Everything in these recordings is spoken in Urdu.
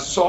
100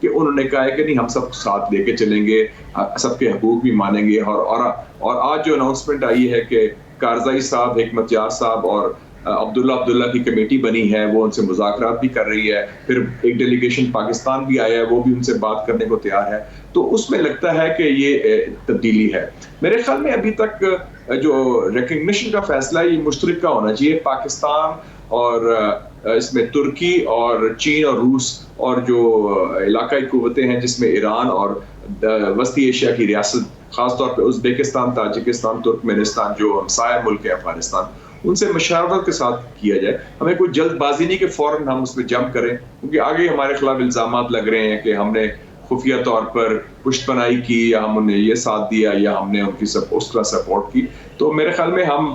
کہ انہوں نے کہا ہے کہ نہیں ہم سب ساتھ لے کے چلیں گے, سب کے حقوق بھی مانیں گے. اور آج جو اناؤنسمنٹ آئی ہے کہ کارزائی صاحب, حکمت یار صاحب اور عبداللہ کی کمیٹی بنی ہے, وہ ان سے مذاکرات بھی کر رہی ہے. پھر ایک ڈیلیگیشن پاکستان بھی آیا ہے, وہ بھی ان سے بات کرنے کو تیار ہے. تو اس میں لگتا ہے کہ یہ تبدیلی ہے. میرے خیال میں ابھی تک جو ریکگنیشن کا فیصلہ ہے یہ مشترکہ ہونا چاہیے پاکستان اور اس میں ترکی اور چین اور روس اور جو علاقائی قوتیں ہیں جس میں ایران اور وسطی ایشیا کی ریاست, خاص طور پہ ازبیکستان, تاجکستان, ترکمنستان جو ہمسایہ ملک ہے افغانستان, ان سے مشاورت کے ساتھ کیا جائے. ہمیں کوئی جلد بازی نہیں کہ فوراً ہم اس میں جمپ کریں, کیونکہ آگے ہمارے خلاف الزامات لگ رہے ہیں کہ ہم نے خفیہ طور پر پشت پناہی کی یا ہم نے یہ ساتھ دیا یا ہم نے ان کی اس طرح سپورٹ کی. تو میرے خیال میں ہم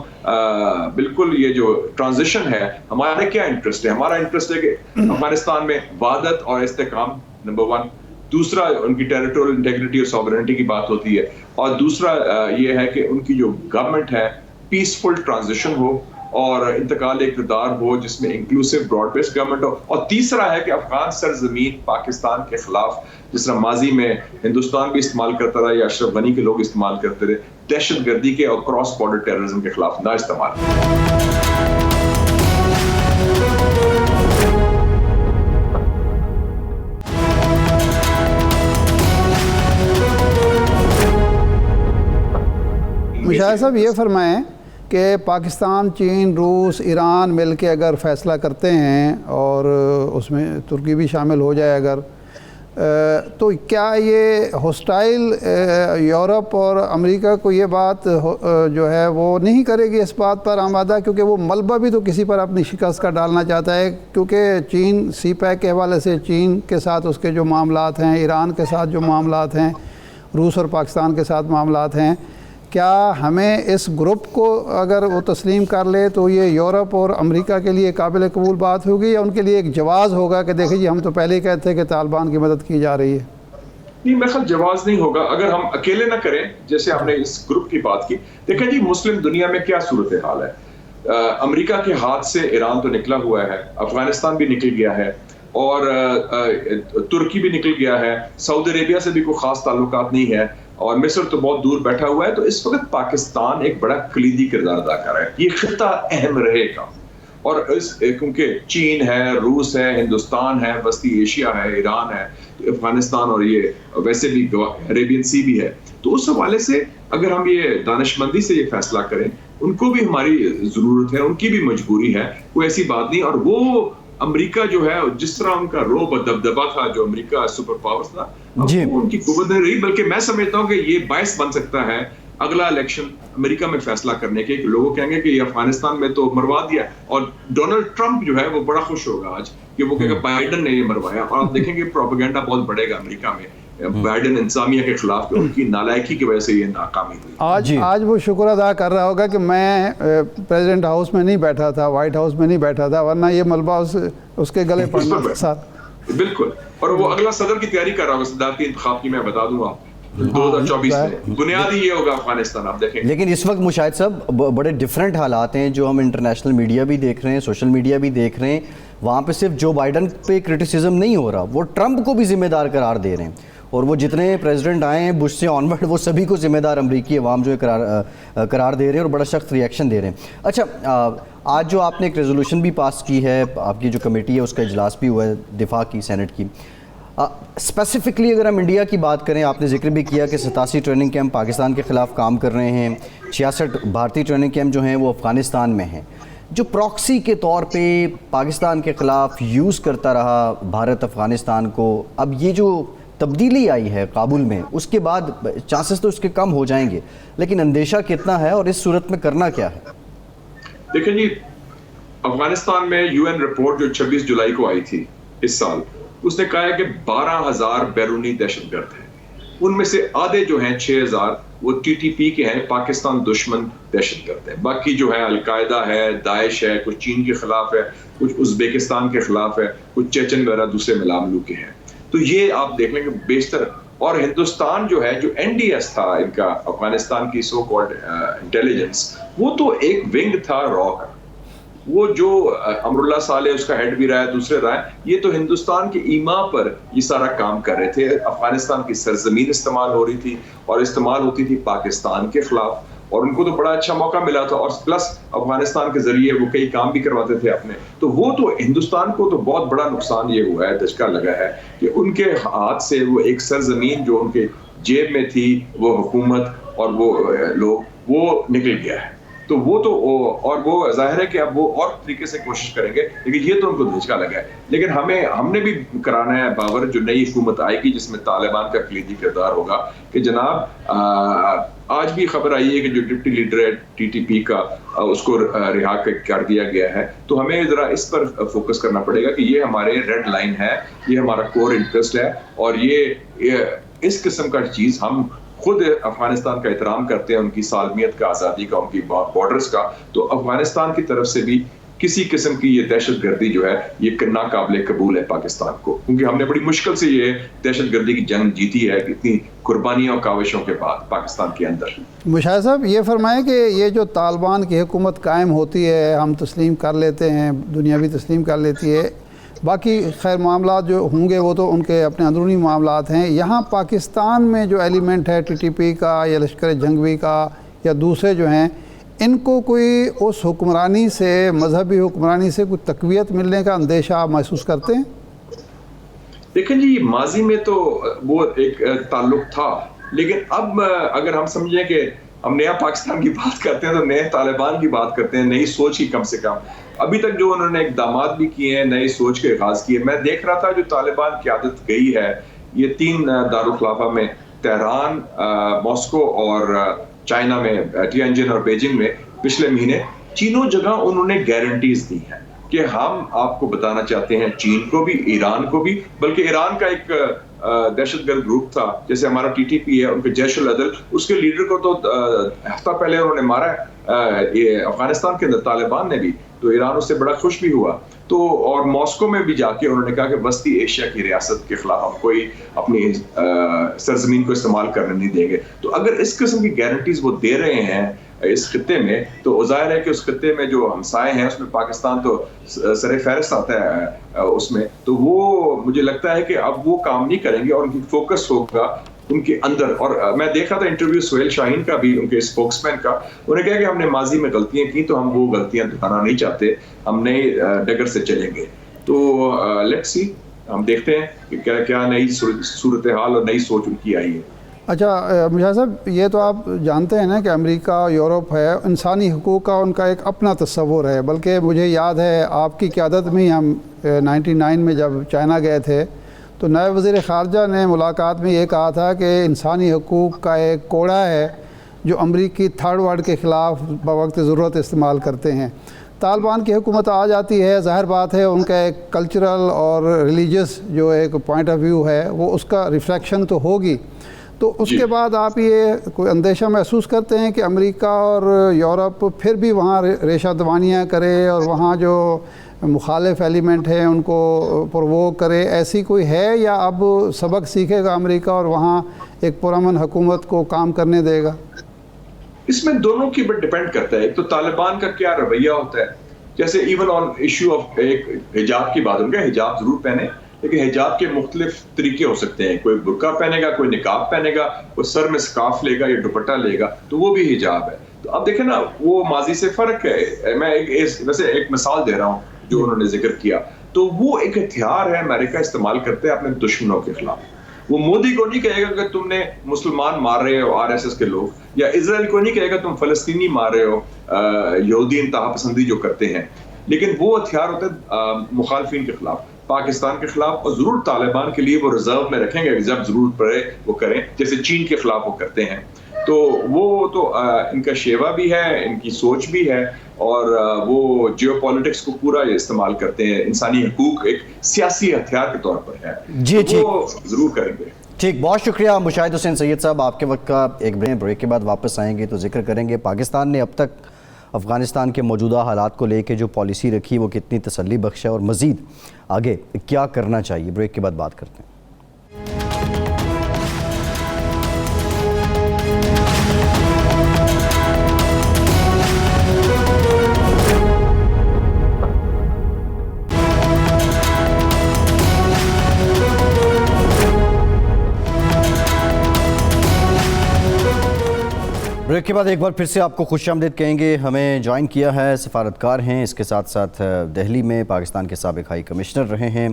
بالکل یہ جو ٹرانزیشن ہے, ہمارا کیا انٹرسٹ ہے؟ ہمارا انٹرسٹ ہے کہ افغانستان میں وحدت اور استحکام نمبر 1, دوسرا ان کی ٹیریٹوریل انٹیگریٹی اور سوورنٹی کی بات ہوتی ہے, اور دوسرا یہ ہے کہ ان کی جو گورنمنٹ ہے پیسفل ٹرانزیشن ہو اور انتقال اقتدار ہو جس میں انکلوسیو براڈ بیس گورنمنٹ ہو. اور تیسرا ہے کہ افغان سرزمین پاکستان کے خلاف, جس طرح ماضی میں ہندوستان بھی استعمال کرتا رہا یا اشرف غنی کے لوگ استعمال کرتے رہے, دہشت گردی کے اور کراس بارڈر ٹیررزم کے خلاف نہ استعمال. مشاہد صاحب یہ فرمائیں کہ پاکستان, چین, روس, ایران مل کے اگر فیصلہ کرتے ہیں اور اس میں ترکی بھی شامل ہو جائے اگر, تو کیا یہ ہوسٹائل یورپ اور امریکہ کو یہ بات جو ہے وہ نہیں کرے گی اس بات پر آمادہ, کیونکہ وہ ملبہ بھی تو کسی پر اپنی شکست کا ڈالنا چاہتا ہے, کیونکہ چین سی پیک کے حوالے سے چین کے ساتھ اس کے جو معاملات ہیں, ایران کے ساتھ جو معاملات ہیں, روس اور پاکستان کے ساتھ معاملات ہیں. کیا ہمیں اس گروپ کو اگر وہ تسلیم کر لے تو یہ یورپ اور امریکہ کے لیے قابل قبول بات ہوگی, یا ان کے لیے ایک جواز ہوگا کہ دیکھیں جی ہم تو پہلے ہی کہتے ہیں کہ طالبان کی مدد کی جا رہی ہے؟ نہیں, میرے خیال جواز نہیں ہوگا اگر ہم اکیلے نہ کریں. جیسے ہم نے اس گروپ کی بات کی, دیکھیں جی مسلم دنیا میں کیا صورتحال ہے. امریکہ کے ہاتھ سے ایران تو نکلا ہوا ہے, افغانستان بھی نکل گیا ہے, اور ترکی بھی نکل گیا ہے, سعودی عربیہ سے بھی کوئی خاص تعلقات نہیں ہے, اور مصر تو بہت دور بیٹھا ہوا ہے. تو اس وقت پاکستان ایک بڑا کلیدی کردار ادا کر رہا ہے. یہ خطہ اہم رہے گا, اور کیونکہ چین ہے, روس ہے, ہندوستان ہے, وسطی ایشیا ہے, ایران ہے, افغانستان اور یہ ویسے بھی عربین سی بھی ہے. تو اس حوالے سے اگر ہم یہ دانشمندی سے یہ فیصلہ کریں, ان کو بھی ہماری ضرورت ہے, ان کی بھی مجبوری ہے, کوئی ایسی بات نہیں. اور وہ امریکہ جو ہے جس طرح ان کا روب اور دبدبا تھا, جو امریکہ سپر پاور تھا, ان کی قوت نہیں رہی. بلکہ میں سمجھتا ہوں کہ یہ باعث بن سکتا ہے اگلا الیکشن امریکہ میں فیصلہ کرنے کے, کہ لوگوں کہیں گے کہ یہ افغانستان میں تو مروا دیا, اور ڈونلڈ ٹرمپ جو ہے وہ بڑا خوش ہوگا آج کہ وہ کہے گا بائیڈن نے یہ مروایا. اور آپ دیکھیں گے پروپیگنڈا بہت بڑھے گا امریکہ میں بائیڈن انتظامیہ کے خلاف, ان کی نالائکی کی وجہ سے یہ ناکامی ہوئی. آج وہ شکر ادا کر رہا ہوگا کہ میں پریزیڈنٹ ہاؤس میں نہیں بیٹھا تھا, وائٹ ہاؤس میں نہیں بیٹھا تھا, ورنہ یہ ملبہ اس کے گلے پڑنا تھا ساتھ. بالکل. اور وہ اگلا صدر کی تیاری کر رہا ہوگا, صدارتی انتخاب کی, میں بتا دوں آپ 2024 میں بنیادی یہ ہوگا افغانستان. آپ دیکھیں لیکن اس وقت مشاہد صاحب بڑے ڈیفرنٹ حالات ہیں جو ہم انٹرنیشنل میڈیا بھی دیکھ رہے ہیں, سوشل میڈیا بھی دیکھ رہے ہیں. وہاں پہ صرف جو بائیڈن پہ کرٹیسزم نہیں ہو رہا, وہ ٹرمپ کو بھی ذمہ دار قرار دے رہے ہیں, اور وہ جتنے پریزیڈنٹ آئے ہیں بش سے آنورڈ, وہ سبھی کو ذمہ دار امریکی عوام جو ہے قرار دے رہے ہیں اور بڑا سخت ریئیکشن دے رہے ہیں. اچھا, آج جو آپ نے ایک ریزولوشن بھی پاس کی ہے, آپ کی جو کمیٹی ہے اس کا اجلاس بھی ہوا ہے دفاع کی, سینٹ کی. اسپیسیفکلی اگر ہم انڈیا کی بات کریں, آپ نے ذکر بھی کیا کہ 87 ٹریننگ کیمپ پاکستان کے خلاف کام کر رہے ہیں, 66 بھارتی ٹریننگ کیمپ جو ہیں وہ افغانستان میں ہیں, جو پراکسی کے طور پہ پاکستان کے خلاف یوز کرتا رہا بھارت افغانستان کو. اب یہ جو تبدیلی آئی ہے کابل میں, اس کے بعد چانسز تو اس کے کم ہو جائیں گے, لیکن اندیشہ کتنا ہے اور اس صورت میں کرنا کیا ہے؟ دیکھیں جی, افغانستان میں یو این رپورٹ جو 26 جولائی کو آئی تھی اس سال, اس نے کہا ہے کہ 12,000 بیرونی دہشت گرد ہیں. ان میں سے آدھے جو ہیں 6,000 وہ ٹی ٹی پی کے ہیں, پاکستان دشمن دہشت گرد ہیں. باقی جو ہے القاعدہ ہے, داعش ہے, کچھ چین کے خلاف ہے, کچھ ازبیکستان کے خلاف ہے, کچھ چیچن وغیرہ دوسرے ملاملو کے ہیں. تو یہ آپ دیکھ لیں کہ بیشتر, اور ہندوستان جو ہے, جو این ڈی ایس تھا ان کا, افغانستان کی سو کالڈ انٹیلیجنس, وہ تو ایک ونگ تھا را کا. وہ جو امراللہ صالح اس کا ہیڈ بھی رہا ہے, دوسرے رہا ہے, یہ تو ہندوستان کے ایما پر یہ سارا کام کر رہے تھے. افغانستان کی سرزمین استعمال ہو رہی تھی اور استعمال ہوتی تھی پاکستان کے خلاف, اور ان کو تو بڑا اچھا موقع ملا تھا, اور پلس افغانستان کے ذریعے وہ کئی کام بھی کرواتے تھے اپنے. تو وہ تو ہندوستان کو تو بہت بڑا نقصان یہ ہوا ہے, دھچکا لگا ہے کہ ان کے ہاتھ سے وہ ایک سرزمین جو ان کے جیب میں تھی, وہ حکومت اور وہ لوگ, وہ نکل گیا ہے. تو وہ تو اور وہ ظاہر ہے کہ اب وہ اور طریقے سے کوشش کریں گے, لیکن یہ تو ان کو دھچکا لگا ہے. لیکن ہم نے بھی کرانا ہے باور, جو نئی حکومت آئے گی جس میں طالبان کا کلیدی کردار ہوگا, کہ جناب آج بھی خبر آئی ہے کہ جو ڈپٹی لیڈر ہے ٹی ٹی پی کا, اس کو رہا کر دیا گیا ہے. تو ہمیں ذرا اس پر فوکس کرنا پڑے گا کہ یہ ہمارے ریڈ لائن ہے, یہ ہمارا کور انٹرسٹ ہے, اور یہ اس قسم کا چیز ہم خود افغانستان کا احترام کرتے ہیں, ان کی سالمیت کا, آزادی کا, ان کی بارڈرز کا. تو افغانستان کی طرف سے بھی کسی قسم کی یہ دہشت گردی جو ہے یہ ناقابل قبول ہے پاکستان کو, کیونکہ ہم نے بڑی مشکل سے یہ دہشت گردی کی جنگ جیتی ہے اتنی قربانیوں اور کاوشوں کے بعد پاکستان کے اندر. مشاہد صاحب یہ فرمائیں کہ یہ جو طالبان کی حکومت قائم ہوتی ہے, ہم تسلیم کر لیتے ہیں, دنیا بھی تسلیم کر لیتی ہے, باقی خیر معاملات جو ہوں گے وہ تو ان کے اپنے اندرونی معاملات ہیں. یہاں پاکستان میں جو ایلیمنٹ ہے ٹی ٹی پی کا یا لشکر جنگوی کا یا دوسرے جو ہیں, ان کو کوئی اس حکمرانی سے, مذہبی حکمرانی سے کوئی تقویت ملنے کا اندیشہ آپ محسوس کرتے ہیں؟ دیکھیں جی, ماضی میں تو وہ ایک تعلق تھا, لیکن اب اگر ہم سمجھیں کہ ہم نیا پاکستان کی بات کرتے ہیں تو نئے طالبان کی بات کرتے ہیں, نئی سوچ کی. کم سے کم ابھی تک جو انہوں نے اقدامات بھی کیے ہیں, نئی سوچ کے آغاز کیے. میں دیکھ رہا تھا جو طالبان قیادت گئی ہے یہ 3 دارالخلافہ میں, تہران, ماسکو اور چائنا میں, ٹینجن اور بیجنگ میں, پچھلے مہینے چینوں جگہ انہوں نے گارنٹیز دی ہیں کہ ہم آپ کو بتانا چاہتے ہیں, چین کو بھی, ایران کو بھی, بلکہ ایران کا ایک دہشت گرد گروپ تھا جیسے ہمارا ٹی ٹی پی ہے, ان کے جیش العدل, اس کے لیڈر کو تو ہفتہ پہلے انہوں نے مارا ہے افغانستان کے اندر طالبان نے بھی, تو ایران اس سے بڑا خوش بھی ہوا. تو اور ماسکو میں بھی جا کے انہوں نے کہا کہ وسطی ایشیا کی ریاست کے خلاف ہم کوئی اپنی سرزمین کو استعمال کرنے نہیں دیں گے. تو اگر اس قسم کی گارنٹیز وہ دے رہے ہیں اس خطے میں, تو ظاہر ہے کہ اس خطے میں جو ہمسائے ہیں اس میں پاکستان تو سر فہرست آتا ہے اس میں. تو وہ مجھے لگتا ہے کہ اب وہ کام نہیں کریں گے اور ان کی فوکس ہوگا ان کے اندر. اور میں دیکھا تھا انٹرویو سہیل شاہین کا بھی, ان کے اسپوکس مین کا, انہوں نے کہا کہ ہم نے ماضی میں غلطیاں کی تو ہم وہ غلطیاں دہرانا نہیں چاہتے, ہم نئے ڈگر سے چلیں گے. تو لیٹس سی, ہم دیکھتے ہیں کہ کیا نئی صورتحال اور نئی سوچ ان کی آئی ہے. اچھا مشاہد صاحب, یہ تو آپ جانتے ہیں نا کہ امریکہ, یورپ ہے, انسانی حقوق کا ان کا ایک اپنا تصور ہے. بلکہ مجھے یاد ہے آپ کی قیادت میں ہی ہم 99 میں جب چائنا گئے تھے تو نائب وزیر خارجہ نے ملاقات میں یہ کہا تھا کہ انسانی حقوق کا ایک کوڑا ہے جو امریکی تھرڈ ورلڈ کے خلاف بوقت ضرورت استعمال کرتے ہیں. طالبان کی حکومت آ جاتی ہے, ظاہر بات ہے ان کا ایک کلچرل اور ریلیجس جو ایک پوائنٹ آف ویو ہے وہ اس کا ریفلیکشن تو ہوگی. تو اس کے بعد آپ یہ کوئی اندیشہ محسوس کرتے ہیں کہ امریکہ اور یورپ پھر بھی وہاں ریشہ دوانیاں کرے اور وہاں جو مخالف ایلیمنٹ ہیں ان کو پرووک کرے, ایسی کوئی ہے, یا اب سبق سیکھے گا امریکہ اور وہاں ایک پرامن حکومت کو کام کرنے دے گا؟ اس میں دونوں کی بٹ ڈیپینڈ کرتا ہے. ایک تو طالبان کا کیا رویہ ہوتا ہے, جیسے ایون آن ایشو آف ایک حجاب کی بات, ان کا حجاب ضرور پہنے, لیکن حجاب کے مختلف طریقے ہو سکتے ہیں. کوئی برقع پہنے گا, کوئی نقاب پہنے گا, کوئی سر میں سکارف لے گا یا دوپٹہ لے گا, تو وہ بھی حجاب ہے. تو اب دیکھیں نا, وہ ماضی سے فرق ہے. میں ویسے ایک مثال دے رہا ہوں جو انہوں نے ذکر کیا, تو وہ ایک ہتھیار ہے امریکہ استعمال کرتے ہیں اپنے دشمنوں کے خلاف. وہ مودی کو نہیں کہے گا کہ تم نے مسلمان مار رہے ہو, RSS کے لوگ, یا اسرائیل کو نہیں کہے گا تم فلسطینی مار رہے ہو, یہودی انتہا پسندی جو کرتے ہیں. لیکن وہ ہتھیار ہوتا ہے مخالفین کے خلاف, پاکستان کے خلاف, اور ضرور طالبان کے لیے وہ ریزرو میں رکھیں گے, جب ضرورت پڑے وہ کریں, جیسے چین کے خلاف وہ کرتے ہیں. تو وہ تو ان کا شیوا بھی ہے, ان کی سوچ بھی ہے, اور وہ جیو پالیٹکس کو پورا استعمال کرتے ہیں. انسانی حقوق ایک سیاسی ہتھیار کے طور پر ہے, وہ ضرور کریں گے. ٹھیک, بہت شکریہ مشاہد حسین سید صاحب. آپ کے وقت کا ایک بریک کے بعد واپس آئیں گے تو ذکر کریں گے پاکستان نے اب تک افغانستان کے موجودہ حالات کو لے کے جو پالیسی رکھی وہ کتنی تسلی بخش ہے اور مزید آگے کیا کرنا چاہیے. بریک کے بعد بات کرتے ہیں. بریک کے بعد ایک بار پھر سے آپ کو خوش آمدید کہیں گے. ہمیں جوائن کیا ہے سفارتکار ہیں, اس کے ساتھ ساتھ دہلی میں پاکستان کے سابق ہائی کمشنر رہے ہیں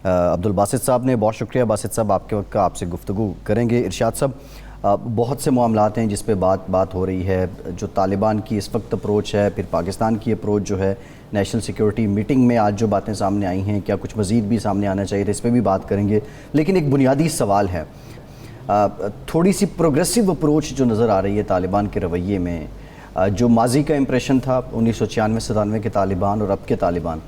عبدالباسط صاحب نے. بہت شکریہ باسط صاحب, آپ کے وقت کا, آپ سے گفتگو کریں گے. ارشاد صاحب, بہت سے معاملات ہیں جس پہ بات ہو رہی ہے, جو طالبان کی اس وقت اپروچ ہے, پھر پاکستان کی اپروچ جو ہے نیشنل سیکیورٹی میٹنگ میں آج جو باتیں سامنے آئی ہیں, کیا کچھ مزید بھی سامنے آنا چاہیے تھا, اس پہ بھی بات کریں گے. لیکن ایک بنیادی سوال ہے, تھوڑی سی پروگریسو اپروچ جو نظر آ رہی ہے طالبان کے رویے میں, جو ماضی کا امپریشن تھا 1996-97 کے طالبان اور اب کے طالبان,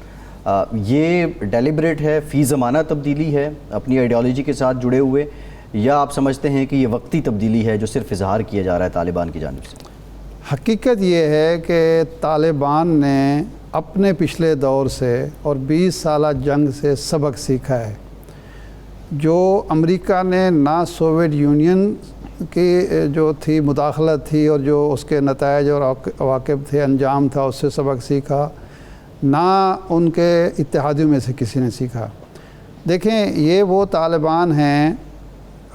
یہ ڈیلیبریٹ ہے, فی زمانہ تبدیلی ہے اپنی آئیڈیالوجی کے ساتھ جڑے ہوئے, یا آپ سمجھتے ہیں کہ یہ وقتی تبدیلی ہے جو صرف اظہار کیا جا رہا ہے طالبان کی جانب سے؟ حقیقت یہ ہے کہ طالبان نے اپنے پچھلے دور سے اور 20 سالہ جنگ سے سبق سیکھا ہے. جو امریکہ نے نہ سوویت یونین کی جو تھی مداخلت تھی اور جو اس کے نتائج اور عواقب تھے, انجام تھا, اس سے سبق سیکھا, نہ ان کے اتحادیوں میں سے کسی نے سیکھا. دیکھیں, یہ وہ طالبان ہیں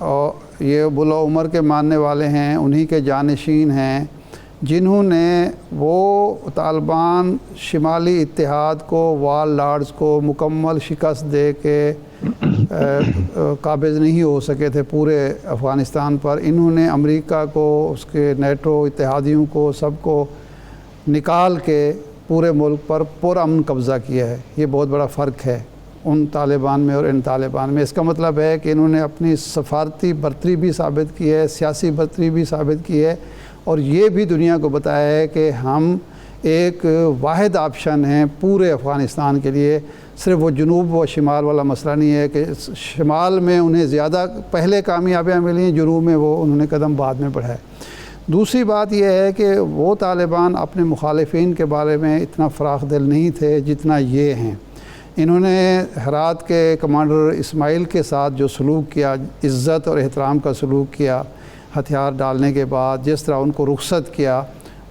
اور یہ بلا عمر کے ماننے والے ہیں, انہی کے جانشین ہیں جنہوں نے وہ طالبان شمالی اتحاد کو, وار لارڈز کو مکمل شکست دے کے قابض نہیں ہو سکے تھے پورے افغانستان پر. انہوں نے امریکہ کو, اس کے نیٹو اتحادیوں کو, سب کو نکال کے پورے ملک پر پرامن قبضہ کیا ہے. یہ بہت بڑا فرق ہے ان طالبان میں اور ان طالبان میں. اس کا مطلب ہے کہ انہوں نے اپنی سفارتی برتری بھی ثابت کی ہے, سیاسی برتری بھی ثابت کی ہے, اور یہ بھی دنیا کو بتایا ہے کہ ہم ایک واحد آپشن ہیں پورے افغانستان کے لیے. صرف وہ جنوب و شمال والا مسئلہ نہیں ہے کہ شمال میں انہیں زیادہ پہلے کامیابیاں ملی ہیں, جنوب میں وہ انہوں نے قدم بعد میں بڑھائے. دوسری بات یہ ہے کہ وہ طالبان اپنے مخالفین کے بارے میں اتنا فراخ دل نہیں تھے جتنا یہ ہیں. انہوں نے ہرات کے کمانڈر اسماعیل کے ساتھ جو سلوک کیا, عزت اور احترام کا سلوک کیا, ہتھیار ڈالنے کے بعد جس طرح ان کو رخصت کیا,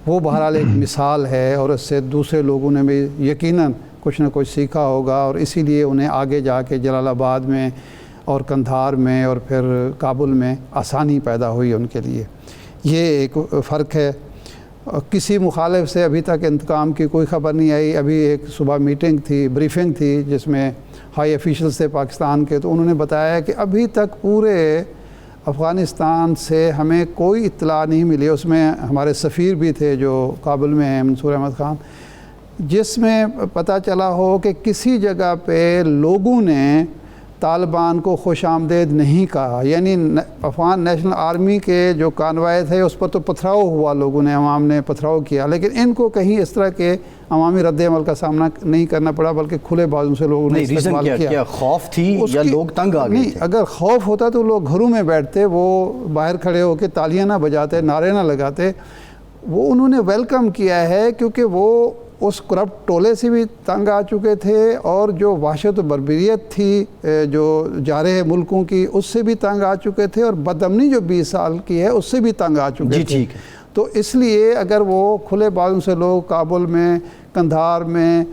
وہ بہرحال ایک مثال ہے, اور اس سے دوسرے لوگوں نے بھی یقیناً کچھ نہ کچھ سیکھا ہوگا, اور اسی لیے انہیں آگے جا کے جلال آباد میں اور قندھار میں اور پھر کابل میں آسانی پیدا ہوئی ان کے لیے. یہ ایک فرق ہے. کسی مخالف سے ابھی تک انتقام کی کوئی خبر نہیں آئی. ابھی ایک صبح میٹنگ تھی, بریفنگ تھی, جس میں ہائی افیشلز تھے پاکستان کے, تو انہوں نے بتایا کہ ابھی تک پورے افغانستان سے ہمیں کوئی اطلاع نہیں ملی. اس میں ہمارے سفیر بھی تھے جو کابل میں ہیں, منصور احمد خان, جس میں پتہ چلا ہو کہ کسی جگہ پہ لوگوں نے طالبان کو خوش آمدید نہیں کہا. یعنی افغان نیشنل آرمی کے جو کانوائے تھے اس پر تو پتھراؤ ہوا, لوگوں نے, عوام نے پتھراؤ کیا, لیکن ان کو کہیں اس طرح کے عوامی رد عمل کا سامنا نہیں کرنا پڑا, بلکہ کھلے بازوں سے لوگوں نے استقبال کیا. کیا خوف تھی یا لوگ تنگ آ گئے تھے؟ اگر خوف ہوتا تو لوگ گھروں میں بیٹھتے, وہ باہر کھڑے ہو کے تالیاں نہ بجاتے, نعرے نہ لگاتے. وہ انہوں نے ویلکم کیا ہے کیونکہ وہ اس کرپٹ ٹولے سے بھی تنگ آ چکے تھے, اور جو وحشت و بربریت تھی جو جارحِ ملکوں کی, اس سے بھی تنگ آ چکے تھے, اور بدامنی جو 20 سال کی ہے اس سے بھی تنگ آ چکے تھے. تو اس لیے اگر وہ کھلے بازوں سے لوگ کابل میں, قندھار میں,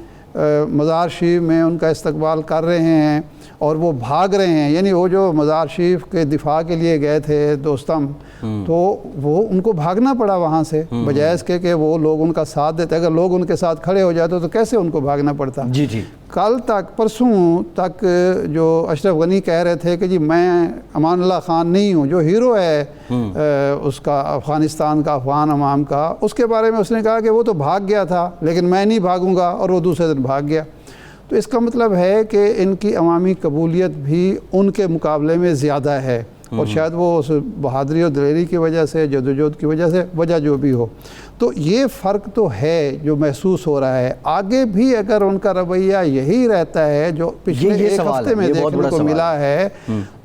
مزار شریف میں ان کا استقبال کر رہے ہیں اور وہ بھاگ رہے ہیں, یعنی وہ جو مزار شریف کے دفاع کے لیے گئے تھے دوستم, تو وہ ان کو بھاگنا پڑا وہاں سے, بجائے اس کے کہ وہ لوگ ان کا ساتھ دیتے. اگر لوگ ان کے ساتھ کھڑے ہو جاتے تو کیسے ان کو بھاگنا پڑتا. کل تک, پرسوں تک جو اشرف غنی کہہ رہے تھے کہ جی میں امان اللہ خان نہیں ہوں, جو ہیرو ہے اس کا افغانستان کا, افغان عوام کا, اس کے بارے میں اس نے کہا کہ وہ تو بھاگ گیا تھا لیکن میں نہیں بھاگوں گا, اور وہ دوسرے دن بھاگ گیا. تو اس کا مطلب ہے کہ ان کی عوامی قبولیت بھی ان کے مقابلے میں زیادہ ہے, اور شاید وہ اس بہادری اور دلیری کی وجہ سے, جدوجہد کی وجہ سے, وجہ جو بھی ہو, تو یہ فرق تو ہے جو محسوس ہو رہا ہے. آگے بھی اگر ان کا رویہ یہی رہتا ہے جو پچھلے ایک ہفتے میں دیکھنے کو ملا ہے,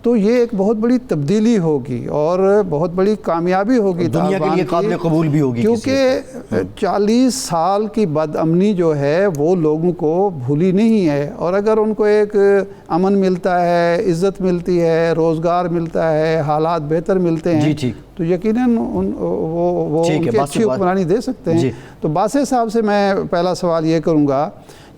تو یہ ایک بہت بڑی تبدیلی ہوگی اور بہت بڑی کامیابی ہوگی دنیا کے لیے, قابل قبول بھی ہوگی, کیونکہ 40 سال کی بد امنی جو ہے وہ لوگوں کو بھولی نہیں ہے. اور اگر ان کو ایک امن ملتا ہے, عزت ملتی ہے, روزگار ملتا ہے, حالات بہتر ملتے ہیں, تو یقیناً وہ ان کی اچھی حکمرانی دے سکتے ہیں. تو باسط صاحب سے میں پہلا سوال یہ کروں گا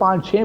5-6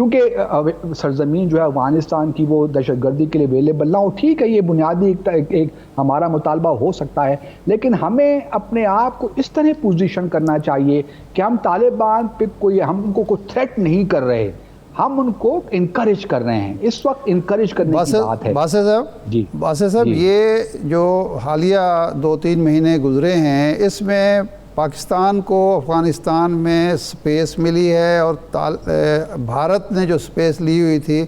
کیونکہ سرزمین جو ہے افغانستان کی وہ دہشت گردی کے لیے اویلیبل نہ ہو. ٹھیک ہے یہ بنیادی ایک ہمارا مطالبہ ہو سکتا ہے, لیکن ہمیں اپنے آپ کو اس طرح پوزیشن کرنا چاہیے کہ ہم طالبان پہ ہم ان کو کوئی تھریٹ نہیں کر رہے, ہم ان کو انکریج کر رہے ہیں. اس وقت انکریج کرنے کی بات ہے. باسط صاحب یہ جو حالیہ 2-3 مہینے گزرے ہیں اس میں پاکستان کو افغانستان میں سپیس ملی ہے, اور بھارت نے جو سپیس لی ہوئی تھی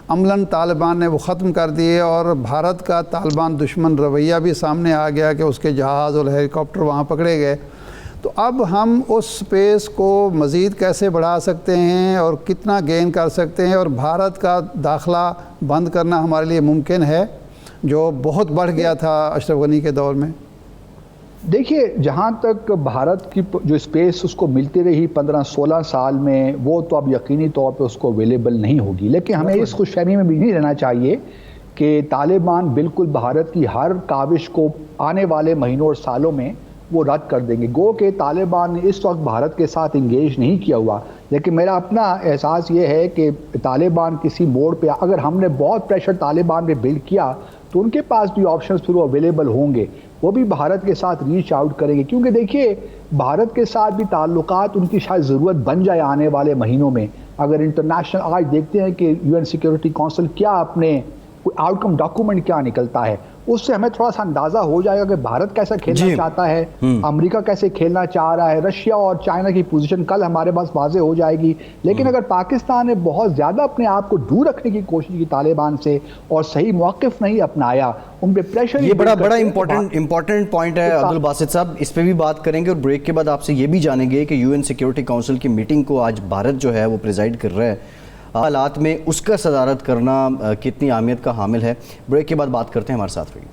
عملاً طالبان نے وہ ختم کر دیے, اور بھارت کا طالبان دشمن رویہ بھی سامنے آ گیا کہ اس کے جہاز اور ہیلی کاپٹر وہاں پکڑے گئے. تو اب ہم اس سپیس کو مزید کیسے بڑھا سکتے ہیں اور کتنا گین کر سکتے ہیں, اور بھارت کا داخلہ بند کرنا ہمارے لیے ممکن ہے جو بہت بڑھ گیا تھا اشرف غنی کے دور میں؟ دیکھیے جہاں تک بھارت کی جو اسپیس اس کو ملتی رہی 15-16 سال میں, وہ تو اب یقینی طور پہ اس کو اویلیبل نہیں ہوگی. لیکن ہمیں اس خوش فہمی میں بھی نہیں رہنا چاہیے کہ طالبان بالکل بھارت کی ہر کاوش کو آنے والے مہینوں اور سالوں میں وہ رد کر دیں گے. گو کہ طالبان نے اس وقت بھارت کے ساتھ انگیج نہیں کیا ہوا, لیکن میرا اپنا احساس یہ ہے کہ طالبان کسی موڑ پہ اگر ہم نے بہت پریشر طالبان پہ بلڈ کیا تو ان کے پاس بھی آپشنز پھر وہ اویلیبل ہوں گے, وہ بھی بھارت کے ساتھ ریچ آؤٹ کریں گے. کیونکہ دیکھیے بھارت کے ساتھ بھی تعلقات ان کی شاید ضرورت بن جائے آنے والے مہینوں میں. اگر انٹرنیشنل آج دیکھتے ہیں کہ UN سیکیورٹی کونسل کیا اپنے آؤٹ کم ڈاکومنٹ کیا نکلتا ہے, اس سے ہمیں تھوڑا سا اندازہ ہو جائے گا کہ بھارت کیسا کھیلنا چاہتا ہے, امریکہ کیسے کھیلنا چاہ رہا ہے, رشیا اور چائنا کی پوزیشن کل ہمارے پاس واضح ہو جائے گی. لیکن اگر پاکستان نے بہت زیادہ اپنے آپ کو دور رکھنے کی کوشش کی طالبان سے اور صحیح موقف نہیں اپنایا, ان پہ پریشر, یہ بڑا امپورٹنٹ پوائنٹ ہے عبدالباسط صاحب, اس پہ بھی بات کریں گے. اور بریک کے بعد آپ سے یہ بھی جانیں گے کہ UN سیکیورٹی کونسل کی میٹنگ کو آج بھارت جو ہے وہ پریزائڈ کر رہا ہے, حالات میں اس کا صدارت کرنا کتنی اہمیت کا حامل ہے. بریک کے بعد بات کرتے ہیں, ہمارے ساتھ رہیے.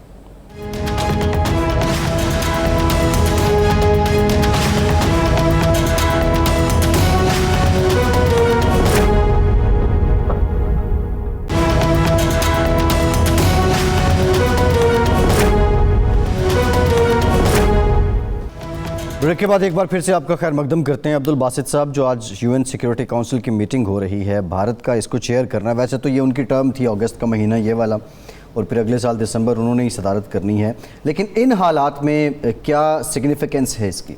بریک کے بعد ایک بار پھر سے آپ کا خیر مقدم کرتے ہیں. عبدالباسط صاحب, جو آج UN سیکیورٹی کونسل کی میٹنگ ہو رہی ہے, بھارت کا اس کو چیئر کرنا, ویسے تو یہ ان کی ٹرم تھی اگست کا مہینہ یہ والا, اور پھر اگلے سال دسمبر انہوں نے ہی صدارت کرنی ہے, لیکن ان حالات میں کیا سگنیفیکنس ہے اس کی؟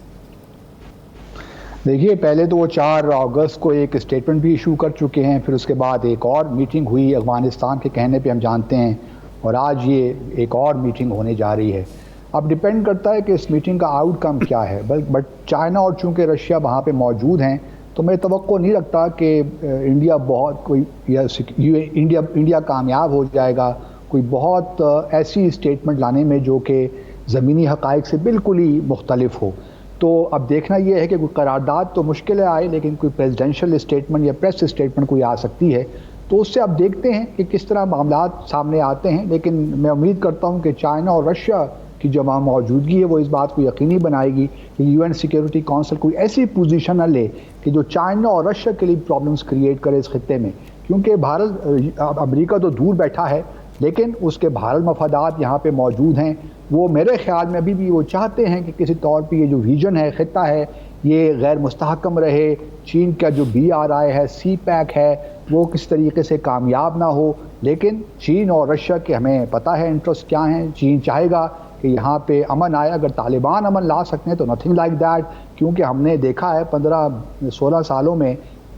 دیکھیے پہلے تو وہ 4 اگست کو ایک اسٹیٹمنٹ بھی ایشو کر چکے ہیں, پھر اس کے بعد ایک اور میٹنگ ہوئی افغانستان کے کہنے پہ ہم جانتے ہیں, اور آج یہ ایک اور میٹنگ ہونے جا رہی ہے. اب ڈیپینڈ کرتا ہے کہ اس میٹنگ کا آؤٹ کم کیا ہے, بٹ چائنا اور چونکہ رشیا وہاں پہ موجود ہیں تو میں توقع نہیں رکھتا کہ انڈیا بہت کوئی انڈیا کامیاب ہو جائے گا کوئی بہت ایسی اسٹیٹمنٹ لانے میں جو کہ زمینی حقائق سے بالکل ہی مختلف ہو. تو اب دیکھنا یہ ہے کہ کوئی قرارداد تو مشکل ہے آئے, لیکن کوئی پریزیڈنشل اسٹیٹمنٹ یا پریس اسٹیٹمنٹ کوئی آ سکتی ہے, تو اس سے اب دیکھتے ہیں کہ کس طرح معاملات سامنے آتے ہیں. لیکن میں امید کرتا ہوں کہ چائنا اور رشیا کی جو وہاں موجودگی ہے وہ اس بات کو یقینی بنائے گی کہ UN سیکیورٹی کونسل کوئی ایسی پوزیشن نہ لے کہ جو چائنا اور رشیا کے لیے پرابلمس کریٹ کرے اس خطے میں. کیونکہ بھارت, امریکہ تو دور بیٹھا ہے لیکن اس کے بھارت مفادات یہاں پہ موجود ہیں. وہ میرے خیال میں ابھی بھی وہ چاہتے ہیں کہ کسی طور پہ یہ جو ریجن ہے, خطہ ہے, یہ غیر مستحکم رہے. چین کا جو BRI ہے, CPEC ہے, وہ کس طریقے سے کامیاب نہ ہو. لیکن چین اور رشیا کے ہمیں پتہ ہے انٹرسٹ کیا ہیں. چین چاہے گا کہ یہاں پہ امن آئے, اگر طالبان امن لا سکتے ہیں تو نتھنگ لائک دیٹ, کیونکہ ہم نے دیکھا ہے 15-16 سالوں میں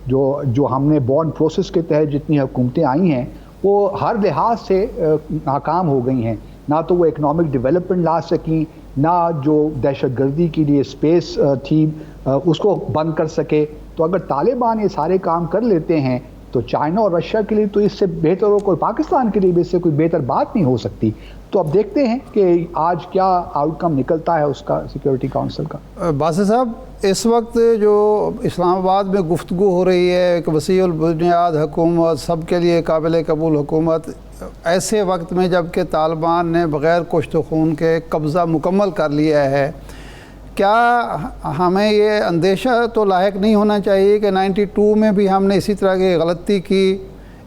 جو ہم نے بورن پروسیس کے تحت جتنی حکومتیں آئی ہیں وہ ہر لحاظ سے ناکام ہو گئی ہیں. نہ تو وہ اکنامک ڈیولپمنٹ لا سکیں, نہ جو دہشت گردی کے لیے اسپیس تھی اس کو بند کر سکے. تو اگر طالبان یہ سارے کام کر لیتے ہیں تو چائنا اور رشیا کے لیے تو اس سے بہتر ہو, کوئی پاکستان کے لیے بھی اس سے کوئی بہتر بات نہیں ہو سکتی. تو اب دیکھتے ہیں کہ آج کیا آؤٹ کم نکلتا ہے اس کا سیکیورٹی کونسل کا. باسط صاحب, اس وقت جو اسلام آباد میں گفتگو ہو رہی ہے ایک وسیع البنیاد حکومت, سب کے لیے قابل قبول حکومت, ایسے وقت میں جب کہ طالبان نے بغیر کشت و خون کے قبضہ مکمل کر لیا ہے, کیا ہمیں یہ اندیشہ تو لاحق نہیں ہونا چاہیے کہ 92 میں بھی ہم نے اسی طرح کی غلطی کی,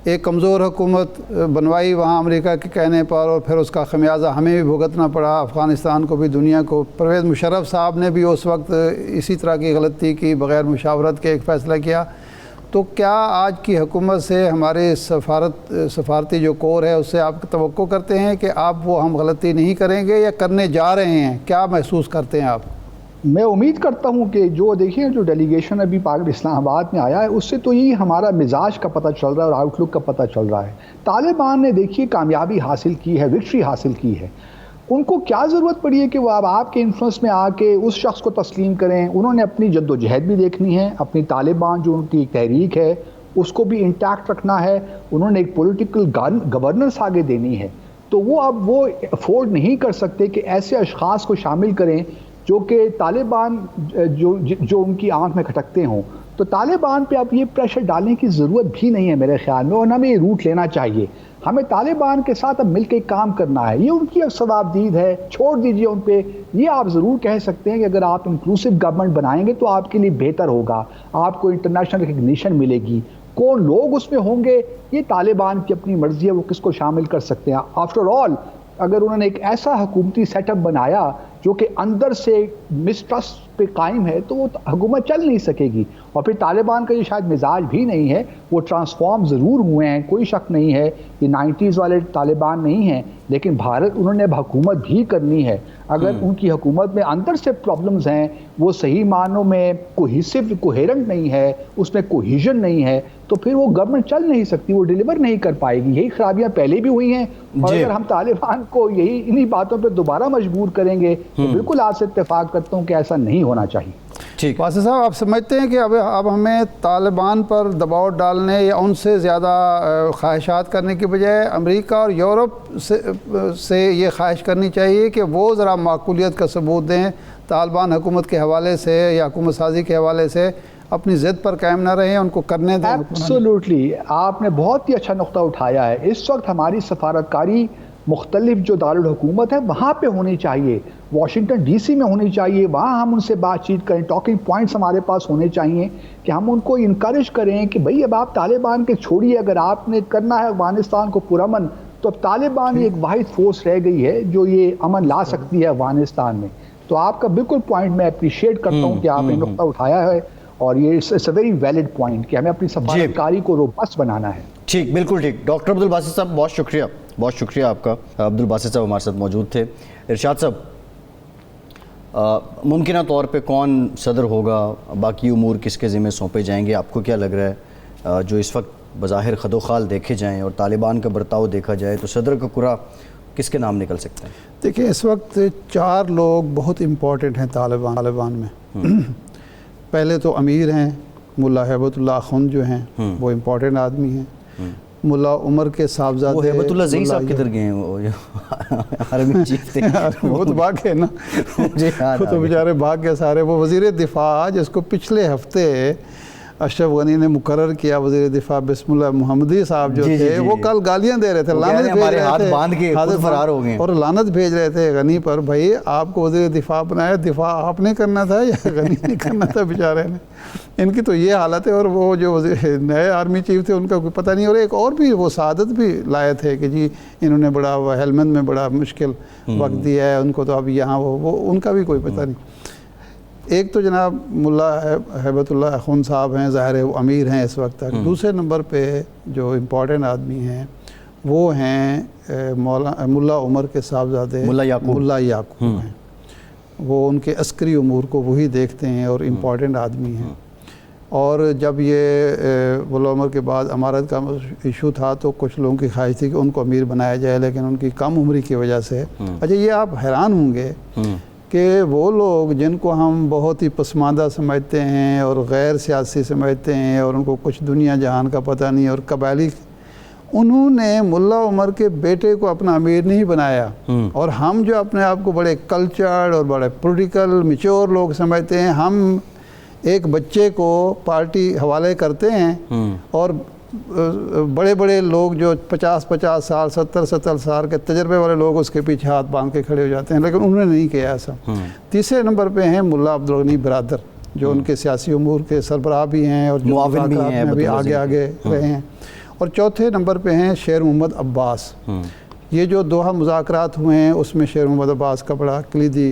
ایک کمزور حکومت بنوائی وہاں امریکہ کے کہنے پر, اور پھر اس کا خمیازہ ہمیں بھی بھگتنا پڑا, افغانستان کو بھی, دنیا کو. پرویز مشرف صاحب نے بھی اس وقت اسی طرح کی غلطی کی, بغیر مشاورت کے ایک فیصلہ کیا. تو کیا آج کی حکومت سے ہمارے سفارتی جو کور ہے اس سے آپ توقع کرتے ہیں کہ آپ وہ ہم غلطی نہیں کریں گے یا کرنے جا رہے ہیں؟ کیا محسوس کرتے ہیں آپ؟ میں امید کرتا ہوں کہ جو دیکھیں جو ڈیلیگیشن ابھی اسلام آباد میں آیا ہے اس سے تو یہی ہمارا مزاج کا پتہ چل رہا ہے اور آؤٹ لک کا پتہ چل رہا ہے. طالبان نے دیکھیے کامیابی حاصل کی ہے، وکٹری حاصل کی ہے. ان کو کیا ضرورت پڑی ہے کہ وہ اب آپ کے انفلوئنس میں آ کے اس شخص کو تسلیم کریں؟ انہوں نے اپنی جد و جہد بھی دیکھنی ہے، اپنی طالبان جو ان کی تحریک ہے اس کو بھی انٹیکٹ رکھنا ہے. انہوں نے ایک پولیٹیکل گورننس آگے دینی ہے. تو وہ اب وہ افورڈ نہیں کر سکتے کہ ایسے اشخاص کو شامل کریں جو کہ طالبان جو ان کی آنکھ میں کھٹکتے ہوں. تو طالبان پہ اب یہ پریشر ڈالنے کی ضرورت بھی نہیں ہے میرے خیال میں، اور ہمیں یہ روٹ لینا چاہیے. ہمیں طالبان کے ساتھ اب مل کے کام کرنا ہے. یہ ان کی اب ثوابدید ہے، چھوڑ دیجئے ان پہ. یہ آپ ضرور کہہ سکتے ہیں کہ اگر آپ انکلوسیو گورنمنٹ بنائیں گے تو آپ کے لیے بہتر ہوگا، آپ کو انٹرنیشنل ریکگنیشن ملے گی. کون لوگ اس میں ہوں گے یہ طالبان کی اپنی مرضی ہے، وہ کس کو شامل کر سکتے ہیں. آفٹر آل اگر انہوں نے ایک ایسا حکومتی سیٹ اپ بنایا جو کہ اندر سے مسٹرسٹ پہ قائم ہے تو وہ حکومت چل نہیں سکے گی. اور پھر طالبان کا یہ شاید مزاج بھی نہیں ہے، وہ ٹرانسفارم ضرور ہوئے ہیں، کوئی شک نہیں ہے، یہ 90s والے طالبان نہیں ہیں، لیکن انہوں نے اب حکومت بھی کرنی ہے. اگر ان کی حکومت میں اندر سے پرابلمز ہیں، وہ صحیح معنوں میں کوہیرنٹ نہیں ہے، اس میں کوہیژن نہیں ہے، تو پھر وہ گورنمنٹ چل نہیں سکتی، وہ ڈیلیور نہیں کر پائے گی. یہی خرابیاں پہلے بھی ہوئی ہیں، اور اگر ہم طالبان کو انہی باتوں پہ دوبارہ مجبور کریں گے تو بالکل آپ سے اتفاق کرتا ہوں کہ ایسا نہیں ہونا چاہیے. ٹھیک واسع صاحب، آپ سمجھتے ہیں کہ اب ہمیں طالبان پر دباؤ ڈالنے یا ان سے زیادہ خواہشات کرنے کی بجائے امریکہ اور یورپ سے یہ خواہش کرنی چاہیے کہ وہ ذرا معقولیت کا ثبوت دیں، طالبان حکومت کے حوالے سے یا حکومت سازی کے حوالے سے اپنی ضد پر قائم نہ رہیں، ان کو کرنے دیں. ایبسولوٹلی، آپ نے بہت ہی اچھا نقطہ اٹھایا ہے. اس وقت ہماری سفارتکاری مختلف جو دارالحکومت ہے وہاں پہ ہونی چاہیے، واشنگٹن ڈی سی میں ہونی چاہیے. وہاں ہم ان سے بات چیت کریں، ٹاکنگ پوائنٹس ہمارے پاس ہونے چاہیے کہ ہم ان کو انکریج کریں کہ بھئی اب آپ طالبان کے چھوڑیے، اگر آپ نے کرنا ہے افغانستان کو پرامن تو اب طالبان ایک واحد فورس رہ گئی ہے جو یہ امن لا سکتی ہے افغانستان میں. تو آپ کا بالکل پوائنٹ میں اپریشیٹ کرتا ہوں کہ آپ نے نقطہ اٹھایا ہے، اور یہ it's a very valid point کہ ہمیں اپنی سفارتکاری کو روبسٹ بنانا ہے. ٹھیک، بالکل ٹھیک. ڈاکٹر عبدالباسط صاحب بہت شکریہ آپ کا. عبدالباسط صاحب ہمارے ساتھ موجود تھے. ارشاد صاحب، ممکنہ طور پہ کون صدر ہوگا، باقی امور کس کے ذمہ سونپے جائیں گے؟ آپ کو کیا لگ رہا ہے جو اس وقت بظاہر خد و خال دیکھے جائیں اور طالبان کا برتاؤ دیکھا جائے تو صدر کا کرا کس کے نام نکل سکتا ہے؟ دیکھیں، اس وقت 4 لوگ بہت امپورٹنٹ ہیں طالبان میں. پہلے تو امیر ہیں ملا ہیبت اللہ خن جو ہیں، وہ امپورٹنٹ آدمی ہیں. ملا عمر کے صاحبزادے، وہ ہیبت اللہ زئی صاحب کدھر گئے ہیں؟ وہ آرمی چیف تھے. وہ تو بھاگ گئے نا، وہ تو بیچارے بھاگ گئے سارے. وہ وزیر دفاع جس کو پچھلے ہفتے اشرف غنی نے مقرر کیا وزیر دفاع بسم اللہ محمدی صاحب جو تھے، وہ کل گالیاں دے رہے تھے، لعنت بھیج رہے تھے اور لعنت بھیج رہے تھے غنی پر. بھائی آپ کو وزیر دفاع بنایا، دفاع آپ نے کرنا تھا یا غنی نے کرنا تھا بیچارے نے؟ ان کی تو یہ حالت ہے. اور وہ جو نئے آرمی چیف تھے ان کا کوئی پتہ نہیں. اور ایک اور بھی وہ سعادت بھی لائے تھے کہ جی انہوں نے بڑا ہیلمند میں بڑا مشکل وقت دیا ہے ان کو، تو اب یہاں وہ ان کا بھی کوئی پتہ نہیں. ایک تو جناب ملا ہیبت اللہ خن صاحب ہیں، ظاہر ہے وہ امیر ہیں اس وقت تک. دوسرے نمبر پہ جو امپورٹنٹ آدمی ہیں وہ ہیں ملا عمر کے صاحبزادے ملا یعقوب ہیں. وہ ان کے عسکری امور کو وہی دیکھتے ہیں اور امپورٹنٹ آدمی ہیں. اور جب یہ ملا عمر کے بعد امارت کا ایشو تھا تو کچھ لوگوں کی خواہش تھی کہ ان کو امیر بنایا جائے، لیکن ان کی کم عمری کی وجہ سے. اچھا، یہ آپ حیران ہوں گے کہ وہ لوگ جن کو ہم بہت ہی پسماندہ سمجھتے ہیں اور غیر سیاسی سمجھتے ہیں اور ان کو کچھ دنیا جہان کا پتہ نہیں اور قبائلی، انہوں نے ملا عمر کے بیٹے کو اپنا امیر نہیں بنایا. اور ہم جو اپنے آپ کو بڑے کلچرڈ اور بڑے پولیٹیکل میچور لوگ سمجھتے ہیں، ہم ایک بچے کو پارٹی حوالے کرتے ہیں اور بڑے بڑے لوگ جو 50 سال 70 سال کے تجربے والے لوگ اس کے پیچھے ہاتھ باندھ کے کھڑے ہو جاتے ہیں، لیکن انہوں نے نہیں کیا ایسا. تیسرے نمبر پہ ہیں ملا عبدالغنی برادر، جو ان کے سیاسی امور کے سربراہ بھی ہیں اور معاون بھی آگے رہے ہیں. اور چوتھے نمبر پہ ہیں شیر محمد عباس. یہ جو دوحہ مذاکرات ہوئے ہیں اس میں شیر محمد عباس کا بڑا کلیدی